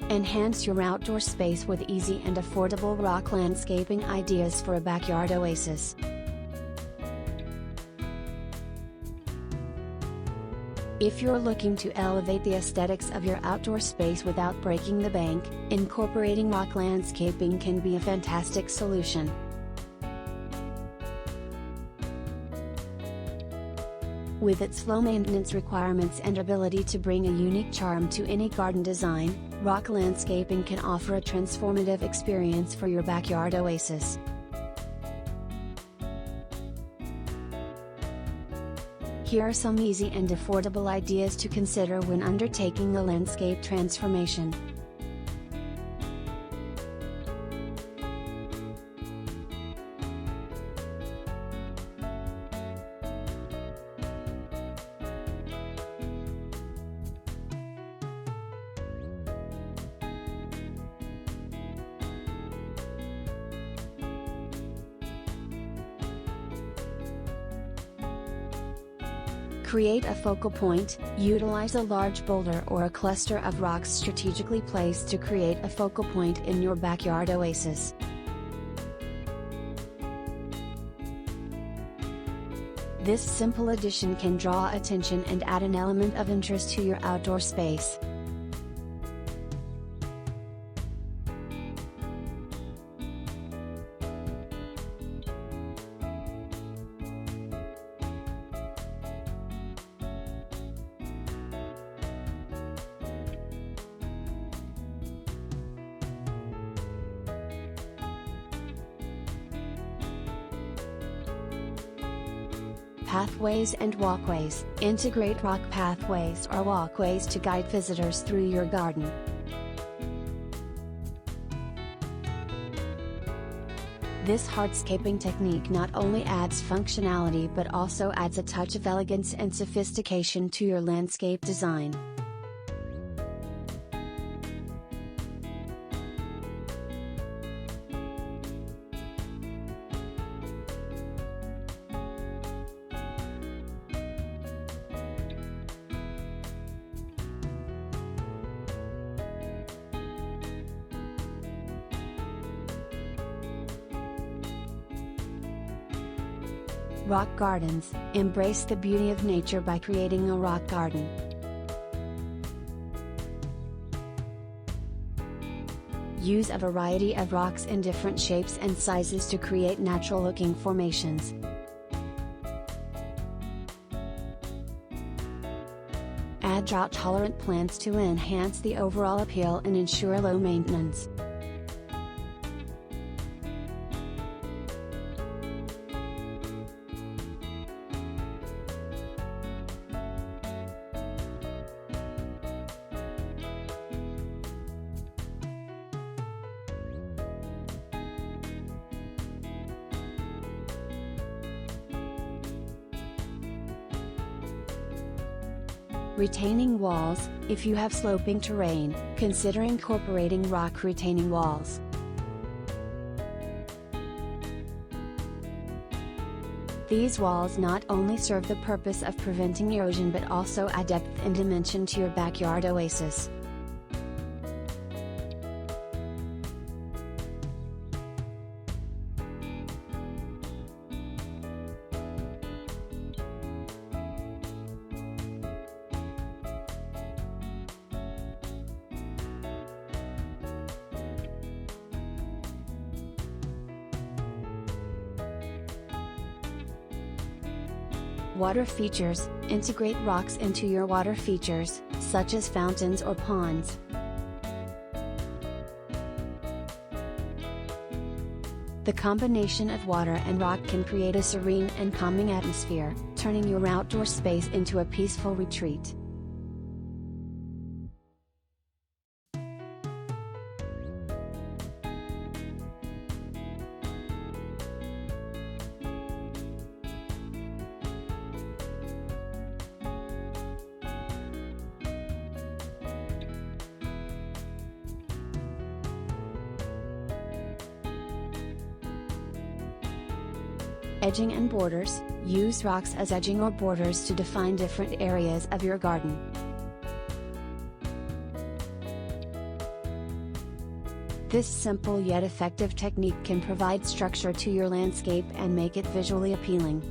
Enhance your outdoor space with easy and affordable rock landscaping ideas for a backyard oasis. If you're looking to elevate the aesthetics of your outdoor space without breaking the bank, incorporating rock landscaping can be a fantastic solution. With its low maintenance requirements and ability to bring a unique charm to any garden design, rock landscaping can offer a transformative experience for your backyard oasis. Here are some easy and affordable ideas to consider when undertaking a landscape transformation. Create a focal point. Utilize a large boulder or a cluster of rocks strategically placed to create a focal point in your backyard oasis. This simple addition can draw attention and add an element of interest to your outdoor space. Pathways and walkways. Integrate rock pathways or walkways to guide visitors through your garden. This hardscaping technique not only adds functionality but also adds a touch of elegance and sophistication to your landscape design. Rock gardens. Embrace the beauty of nature by creating a rock garden. Use a variety of rocks in different shapes and sizes to create natural-looking formations. Add drought-tolerant plants to enhance the overall appeal and ensure low maintenance. Retaining walls. If you have sloping terrain, consider incorporating rock retaining walls. These walls not only serve the purpose of preventing erosion but also add depth and dimension to your backyard oasis. Water features. Integrate rocks into your water features, such as fountains or ponds. The combination of water and rock can create a serene and calming atmosphere, turning your outdoor space into a peaceful retreat. Edging and borders. Use rocks as edging or borders to define different areas of your garden. This simple yet effective technique can provide structure to your landscape and make it visually appealing.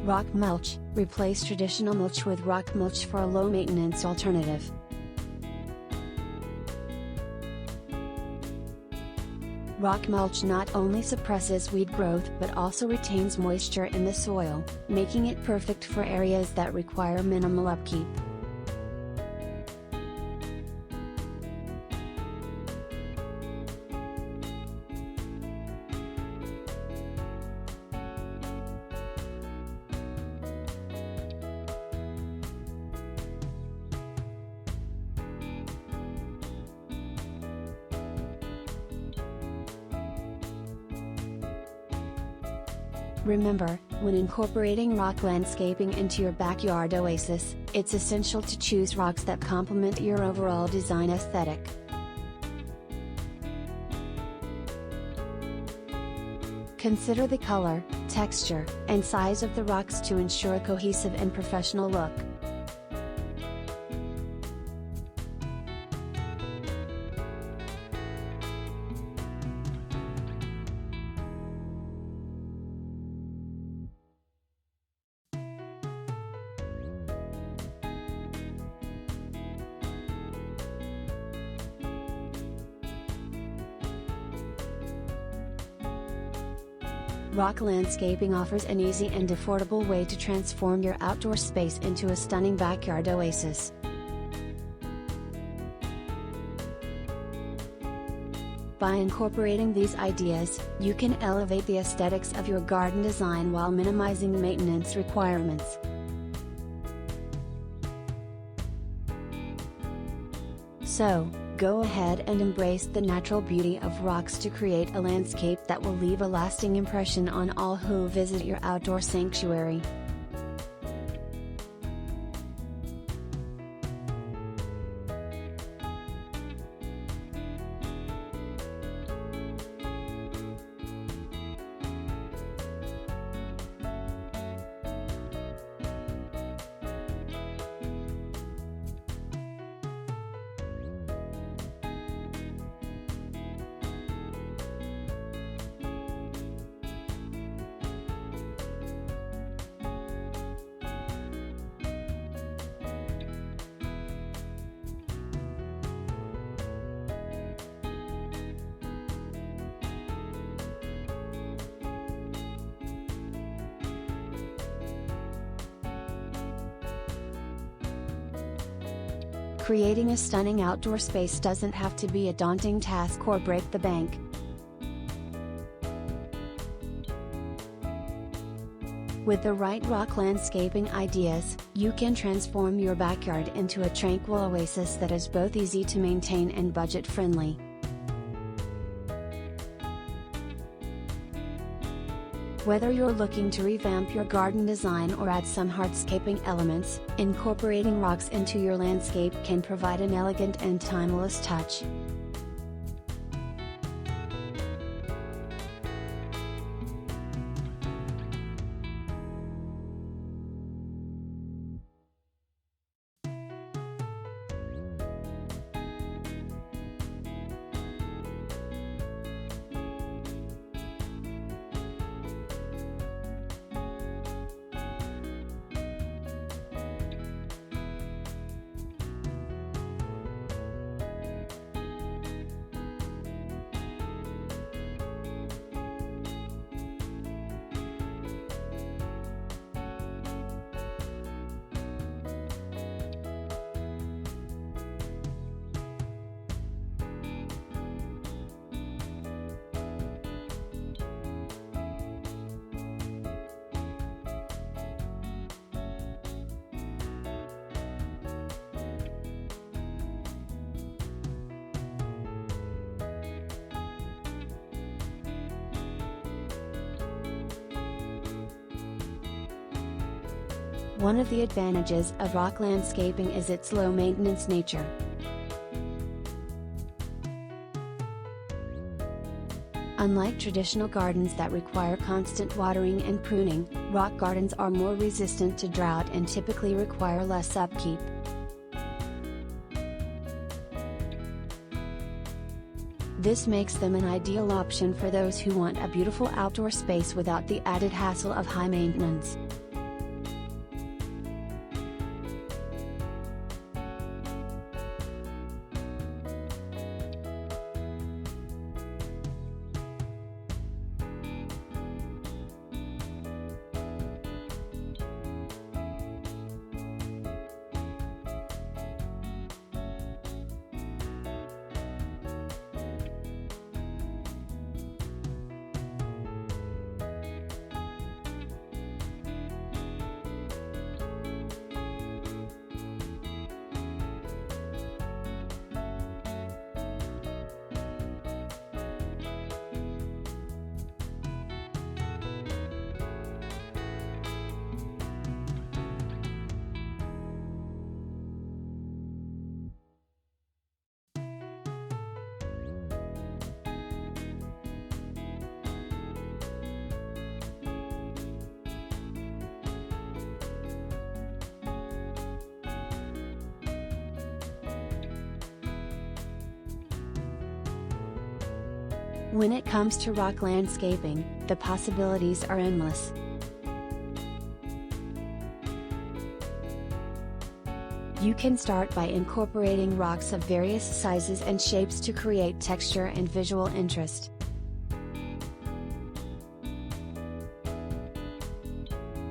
Rock mulch. Replace traditional mulch with rock mulch for a low-maintenance alternative. Rock mulch not only suppresses weed growth but also retains moisture in the soil, making it perfect for areas that require minimal upkeep. Remember, when incorporating rock landscaping into your backyard oasis, it's essential to choose rocks that complement your overall design aesthetic. Consider the color, texture, and size of the rocks to ensure a cohesive and professional look. Rock landscaping offers an easy and affordable way to transform your outdoor space into a stunning backyard oasis. By incorporating these ideas, you can elevate the aesthetics of your garden design while minimizing maintenance requirements. So, go ahead and embrace the natural beauty of rocks to create a landscape that will leave a lasting impression on all who visit your outdoor sanctuary. Creating a stunning outdoor space doesn't have to be a daunting task or break the bank. With the right rock landscaping ideas, you can transform your backyard into a tranquil oasis that is both easy to maintain and budget-friendly. Whether you're looking to revamp your garden design or add some hardscaping elements, incorporating rocks into your landscape can provide an elegant and timeless touch. One of the advantages of rock landscaping is its low-maintenance nature. Unlike traditional gardens that require constant watering and pruning, rock gardens are more resistant to drought and typically require less upkeep. This makes them an ideal option for those who want a beautiful outdoor space without the added hassle of high maintenance. When it comes to rock landscaping, the possibilities are endless. You can start by incorporating rocks of various sizes and shapes to create texture and visual interest.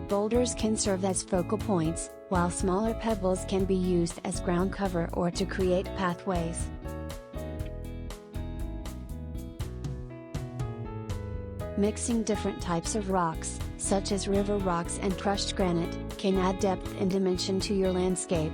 Boulders can serve as focal points, while smaller pebbles can be used as ground cover or to create pathways. Mixing different types of rocks, such as river rocks and crushed granite, can add depth and dimension to your landscape.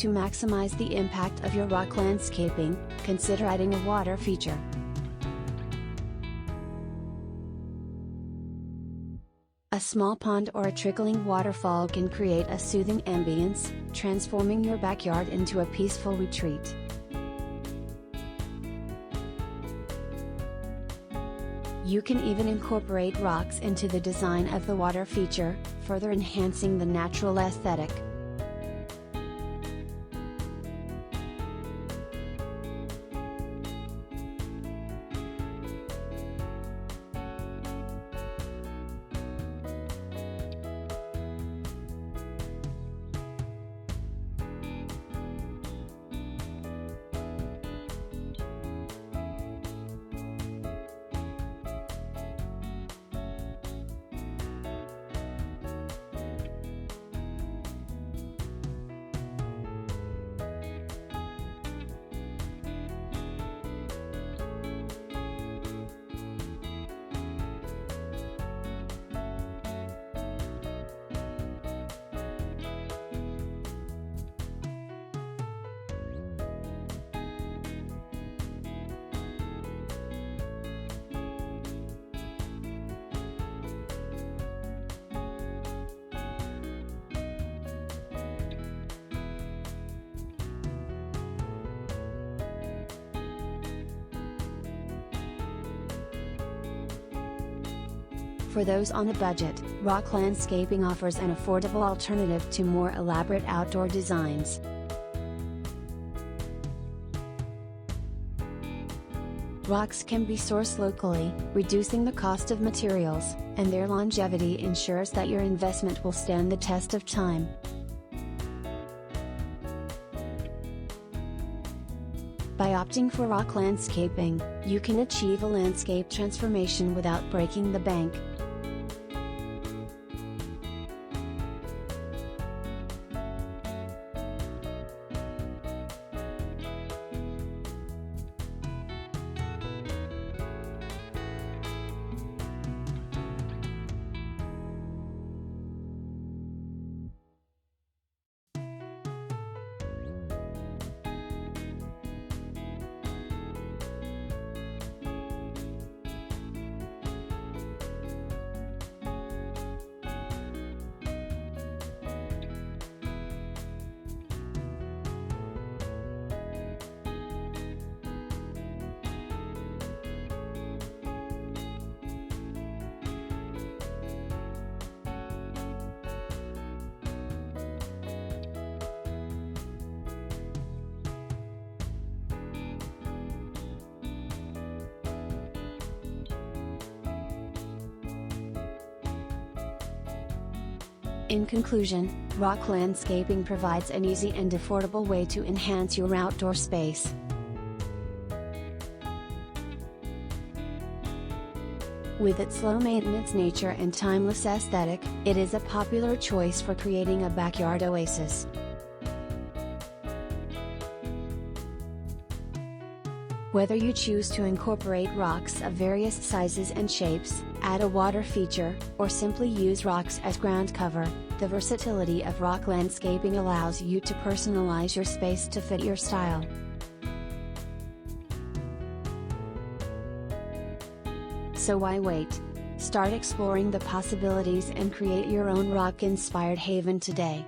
To maximize the impact of your rock landscaping, consider adding a water feature. A small pond or a trickling waterfall can create a soothing ambience, transforming your backyard into a peaceful retreat. You can even incorporate rocks into the design of the water feature, further enhancing the natural aesthetic. For those on a budget, rock landscaping offers an affordable alternative to more elaborate outdoor designs. Rocks can be sourced locally, reducing the cost of materials, and their longevity ensures that your investment will stand the test of time. By opting for rock landscaping, you can achieve a landscape transformation without breaking the bank. In conclusion, rock landscaping provides an easy and affordable way to enhance your outdoor space. With its low-maintenance nature and timeless aesthetic, it is a popular choice for creating a backyard oasis. Whether you choose to incorporate rocks of various sizes and shapes, add a water feature, or simply use rocks as ground cover, the versatility of rock landscaping allows you to personalize your space to fit your style. So why wait? Start exploring the possibilities and create your own rock-inspired haven today.